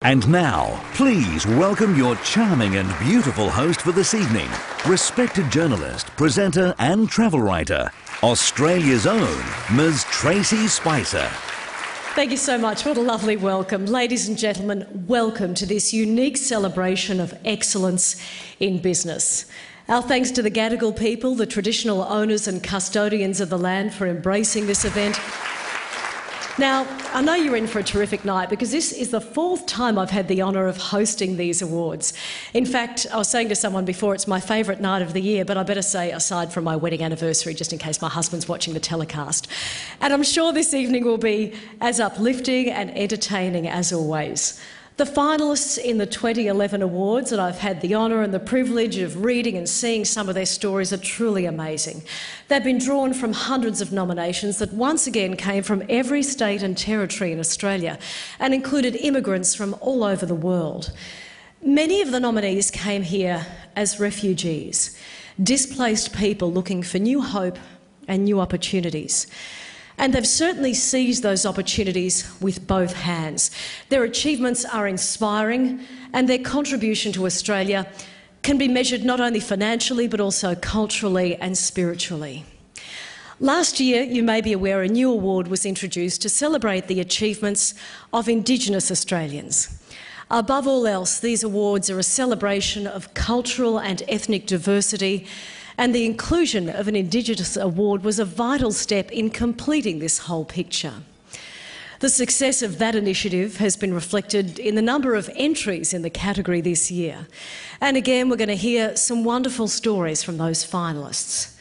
And now, please welcome your charming and beautiful host for this evening, respected journalist, presenter and travel writer, Australia's own Ms. Tracey Spicer. Thank you so much. What a lovely welcome. Ladies and gentlemen, welcome to this unique celebration of excellence in business. Our thanks to the Gadigal people, the traditional owners and custodians of the land, for embracing this event. Now, I know you're in for a terrific night because this is the fourth time I've had the honour of hosting these awards. In fact, I was saying to someone before, it's my favourite night of the year, but I better say aside from my wedding anniversary, just in case my husband's watching the telecast. And I'm sure this evening will be as uplifting and entertaining as always. The finalists in the 2011 awards, and I've had the honour and the privilege of reading and seeing some of their stories, are truly amazing. They've been drawn from hundreds of nominations that once again came from every state and territory in Australia and included immigrants from all over the world. Many of the nominees came here as refugees, displaced people looking for new hope and new opportunities. And they've certainly seized those opportunities with both hands. Their achievements are inspiring, and their contribution to Australia can be measured not only financially but also culturally and spiritually. Last year, you may be aware, a new award was introduced to celebrate the achievements of Indigenous Australians. Above all else, these awards are a celebration of cultural and ethnic diversity, and the inclusion of an Indigenous award was a vital step in completing this whole picture. The success of that initiative has been reflected in the number of entries in the category this year. And again, we're going to hear some wonderful stories from those finalists.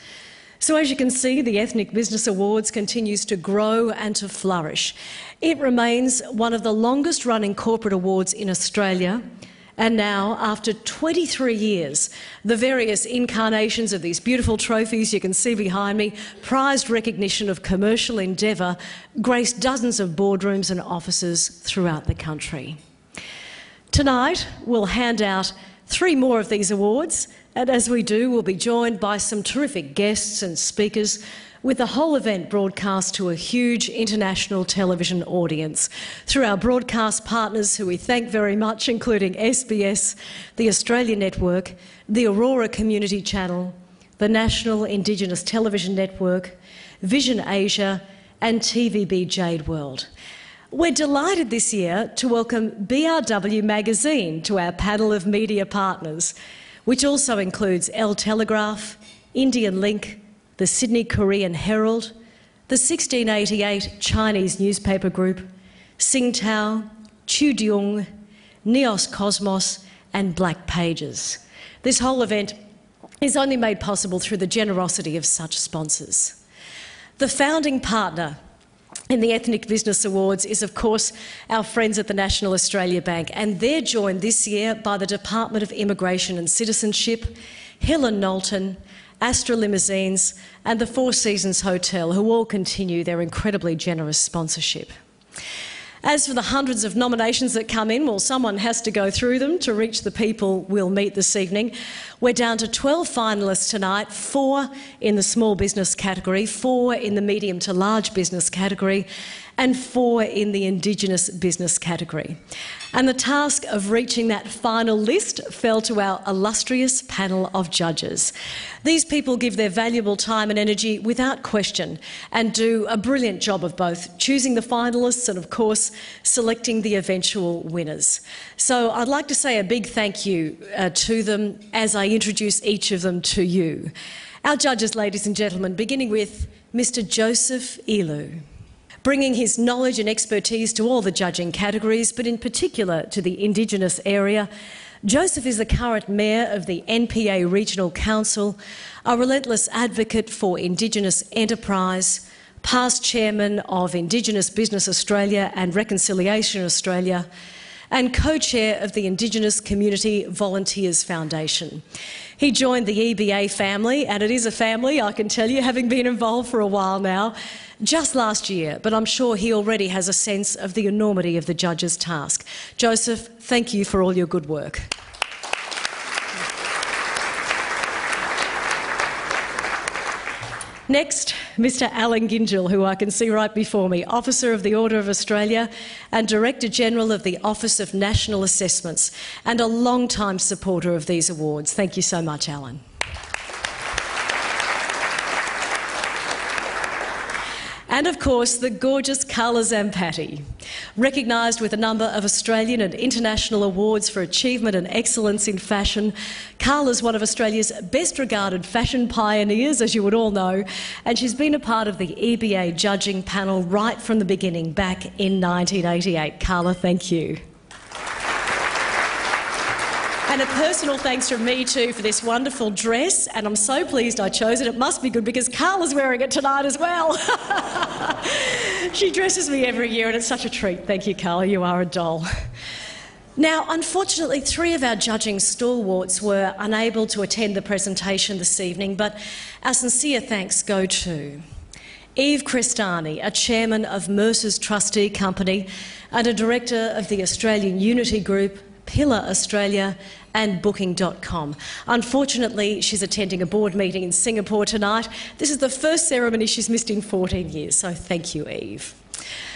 So as you can see, the Ethnic Business Awards continues to grow and to flourish. It remains one of the longest-running corporate awards in Australia. And now, after 23 years, the various incarnations of these beautiful trophies you can see behind me, prized recognition of commercial endeavour, grace dozens of boardrooms and offices throughout the country. Tonight, we'll hand out 3 more of these awards, and as we do, we'll be joined by some terrific guests and speakers, with the whole event broadcast to a huge international television audience through our broadcast partners, who we thank very much, including SBS, the Australia Network, the Aurora Community Channel, the National Indigenous Television Network, Vision Asia and TVB Jade World. We're delighted this year to welcome BRW Magazine to our panel of media partners, which also includes El Telegraph, Indian Link, the Sydney Korean Herald, the 1688 Chinese newspaper group, Singtao, Chudyung, Neos Cosmos and Black Pages. This whole event is only made possible through the generosity of such sponsors. The founding partner in the Ethnic Business Awards is, of course, our friends at the National Australia Bank, and they're joined this year by the Department of Immigration and Citizenship, Helen Knowlton, Astra Limousines and the Four Seasons Hotel, who all continue their incredibly generous sponsorship. As for the hundreds of nominations that come in, well, someone has to go through them to reach the people we'll meet this evening. We're down to 12 finalists tonight, 4 in the small business category, 4 in the medium to large business category, and 4 in the Indigenous business category. And the task of reaching that final list fell to our illustrious panel of judges. These people give their valuable time and energy without question and do a brilliant job of both choosing the finalists and, of course, selecting the eventual winners. So I'd like to say a big thank you to them as I introduce each of them to you. Our judges, ladies and gentlemen, beginning with Mr. Joseph Elu. Bringing his knowledge and expertise to all the judging categories, but in particular to the Indigenous area, Joseph is the current Mayor of the NPA Regional Council, a relentless advocate for Indigenous enterprise, past Chairman of Indigenous Business Australia and Reconciliation Australia, and co-chair of the Indigenous Community Volunteers Foundation. He joined the EBA family, and it is a family, I can tell you, having been involved for a while now, just last year, but I'm sure he already has a sense of the enormity of the judge's task. Joseph, thank you for all your good work. Next, Mr Alan Gingell, who I can see right before me, Officer of the Order of Australia and Director General of the Office of National Assessments, and a long-time supporter of these awards. Thank you so much, Alan. And of course, the gorgeous Carla Zampatti, recognised with a number of Australian and international awards for achievement and excellence in fashion. Carla's one of Australia's best regarded fashion pioneers, as you would all know, and she's been a part of the EBA judging panel right from the beginning, back in 1988. Carla, thank you. And a personal thanks from me too for this wonderful dress, and I'm so pleased I chose it. It must be good because Carla's wearing it tonight as well. She dresses me every year and it's such a treat. Thank you, Carla, you are a doll. Now, unfortunately, 3 of our judging stalwarts were unable to attend the presentation this evening, but our sincere thanks go to Eve Crestani, a chairman of Mercer's Trustee Company and a director of the Australian Unity Group, Pillar Australia and Booking.com. Unfortunately, she's attending a board meeting in Singapore tonight. This is the first ceremony she's missed in 14 years, so thank you, Eve.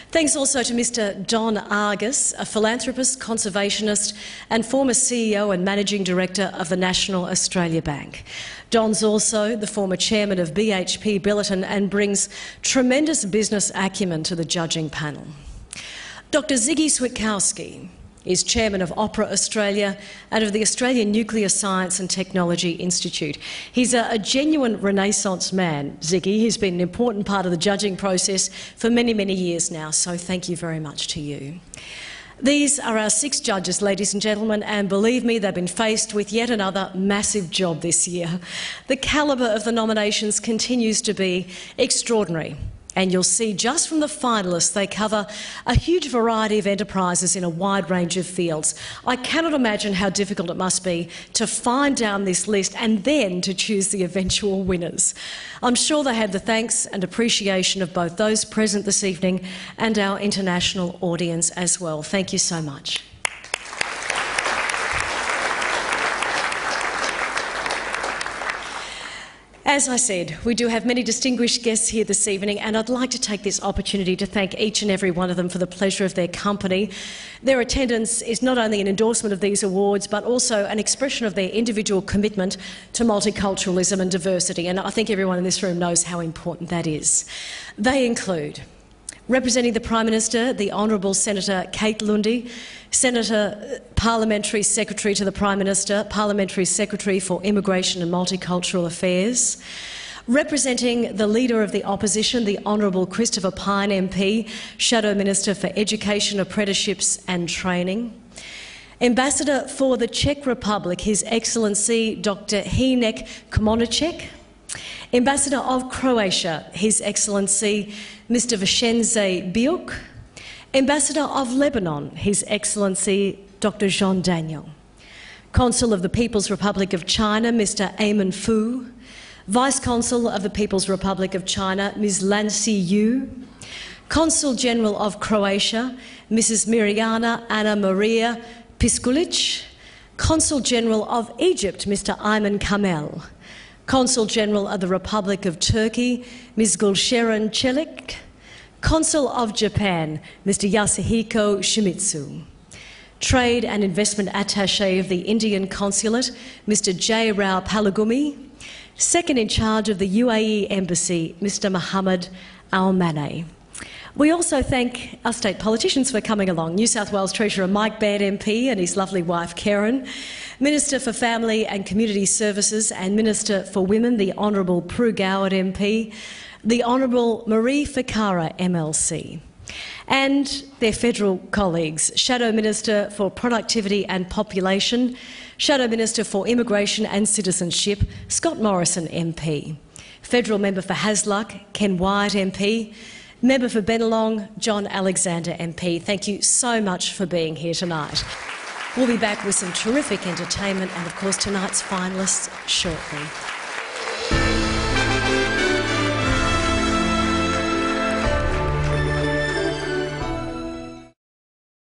Thanks also to Mr Don Argus, a philanthropist, conservationist and former CEO and Managing Director of the National Australia Bank. Don's also the former chairman of BHP Billiton and brings tremendous business acumen to the judging panel. Dr Ziggy Switkowski is chairman of Opera Australia and of the Australian Nuclear Science and Technology Institute. He's a genuine Renaissance man, Ziggy. He's been an important part of the judging process for many, many years now, so thank you very much to you. These are our 6 judges, ladies and gentlemen, and believe me, they've been faced with yet another massive job this year. The calibre of the nominations continues to be extraordinary. And you'll see just from the finalists, they cover a huge variety of enterprises in a wide range of fields. I cannot imagine how difficult it must be to find down this list and then to choose the eventual winners. I'm sure they have the thanks and appreciation of both those present this evening and our international audience as well. Thank you so much. As I said, we do have many distinguished guests here this evening, and I'd like to take this opportunity to thank each and every one of them for the pleasure of their company. Their attendance is not only an endorsement of these awards, but also an expression of their individual commitment to multiculturalism and diversity, and I think everyone in this room knows how important that is. They include representing the Prime Minister, the Honourable Senator Kate Lundy, Senator Parliamentary Secretary to the Prime Minister, Parliamentary Secretary for Immigration and Multicultural Affairs. Representing the Leader of the Opposition, the Honourable Christopher Pyne MP, Shadow Minister for Education, Apprenticeships and Training. Ambassador for the Czech Republic, His Excellency Dr Hinek Komonacek. Ambassador of Croatia, His Excellency Mr Vicente Biuk. Ambassador of Lebanon, His Excellency Dr Jean Daniel. Consul of the People's Republic of China, Mr Eamon Fu. Vice Consul of the People's Republic of China, Ms Lancy Yu. Consul General of Croatia, Mrs Mirjana Anna Maria Piskulic. Consul General of Egypt, Mr Ayman Kamel. Consul General of the Republic of Turkey, Ms Gulsheran Çelik. Consul of Japan, Mr Yasuhiko Shimizu. Trade and Investment Attaché of the Indian Consulate, Mr J Rao Palagumi. Second in charge of the UAE Embassy, Mr Mohammed Al-Maneh. We also thank our state politicians for coming along. New South Wales Treasurer Mike Baird MP and his lovely wife Karen, Minister for Family and Community Services and Minister for Women, the Honourable Prue Goward MP, the Honourable Marie Ficarra MLC, and their federal colleagues, Shadow Minister for Productivity and Population, Shadow Minister for Immigration and Citizenship, Scott Morrison MP, Federal Member for Hasluck, Ken Wyatt MP, Member for Bennelong, John Alexander MP. Thank you so much for being here tonight. We'll be back with some terrific entertainment and, of course, tonight's finalists shortly.